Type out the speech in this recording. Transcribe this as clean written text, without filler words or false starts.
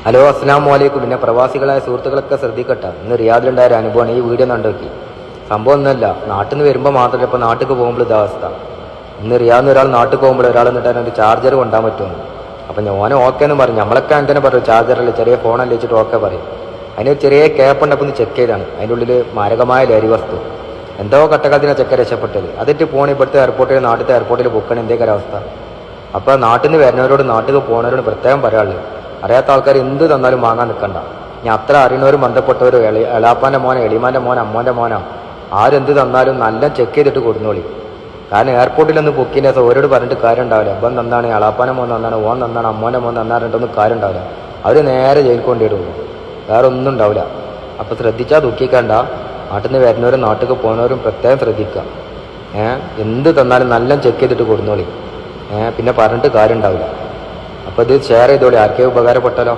Hello, അസ്സലാമു അലൈക്കും. പിന്നെ പ്രവാസികളായ സുഹൃത്തുക്കളൊക്കെ ശ്രദ്ധിക്കട്ടെ. ഇന്ന് റിയാദിലുണ്ടായ ഒരു അനുഭവമാണ്. ഈ വീഡിയോ കണ്ടോക്കി. സംഭവം ഒന്നുമല്ല, നാട്ടിൽ നിന്ന് വരുമ്പോൾ മാത്രമല്ല, ഇപ്പോൾ നാട്ടിൽ പോകുമ്പോൾ ഇതാ അവസ്ഥ. ഇന്ന് റിയാദിൽ ഒരാൾ നാട്ടിൽ പോകുമ്പോൾ ഒരാൾ എന്നിട്ട് ഒരു ചാർജർ കൊണ്ടാൻ പറ്റുമെന്ന്. അപ്പം ഞാൻ ഓക്കെ എന്ന് പറഞ്ഞു. നമ്മളൊക്കെ അങ്ങനെ പറയും, ചാർജറല്ലേ, ചെറിയ ഫോണല്ലേ വെച്ചിട്ട് ഓക്കെ പറയും. അതിന് ചെറിയ ക്യാപ്പ് ഉണ്ടപ്പോൾ ഒന്ന് ചെക്ക് ചെയ്താണ്. അതിൻ്റെ ഉള്ളിൽ മാരകമായ ലഹരി വസ്തു എന്തോ കട്ടക്കാലത്തിനാണ് ചെക്ക രക്ഷപ്പെട്ടത്. അതിട്ട് പോകണം ഇവിടുത്തെ എയർപോർട്ടിൽ, നാട്ടിലത്തെ എയർപോർട്ടിൽ ബുക്കണം. എന്തേക്കൊരു അവസ്ഥ. അപ്പോൾ നാട്ടിൽ നിന്ന് വരുന്നവരോട്, നാട്ടിൽ പോകുന്നവരോട് പ്രത്യേകം പറയാനുള്ളത്, അറിയാത്ത ആൾക്കാർ എന്ത് തന്നാലും വാങ്ങാൻ നിൽക്കണ്ട. ഞാൻ അത്ര അറിയുന്നവരും ബന്ധപ്പെട്ടവരും, എളാപ്പാൻ്റെ മോനെ, എളിമാൻ്റെ മോനെ, അമ്മോൻ്റെ മോനോ ആരെന്ത് തന്നാലും നല്ല ചെക്ക് ചെയ്തിട്ട് കൊടുന്നോളി. കാരണം എയർപോർട്ടിലൊന്ന് ബുക്കിൻ്റെ ദിവസം ഓരോട് പറഞ്ഞിട്ട് കാര്യം ഉണ്ടാവില്ല. ഇപ്പം നന്നാണ്, എളാപ്പാൻ്റെ മോൻ നന്നാണ്, ഓൻ നന്നാണ്, അമ്മോൻ്റെ മോൻ നന്നാറിട്ടൊന്നും കാര്യം ഉണ്ടാവില്ല. അവർ നേരെ ജയിൽ കൊണ്ടിടുള്ളൂ, വേറെ ഒന്നും ഉണ്ടാവില്ല. അപ്പോൾ ശ്രദ്ധിച്ചാൽ ദുഃഖിക്കണ്ട. നാട്ടിൽ നിന്ന് വരുന്നവരും നാട്ടിൽ പോകുന്നവരും പ്രത്യേകം ശ്രദ്ധിക്കുക. എന്ത് തന്നാലും നല്ല ചെക്ക് ചെയ്തിട്ട് കൊടുന്നോളി. പിന്നെ പറഞ്ഞിട്ട് കാര്യം ഉണ്ടാവില്ല. അപ്പോൾ ഇത് ഷെയർ ചെയ്തോളി, ആർക്കെങ്കിലും ഉപകാരപ്പെട്ടാലോ.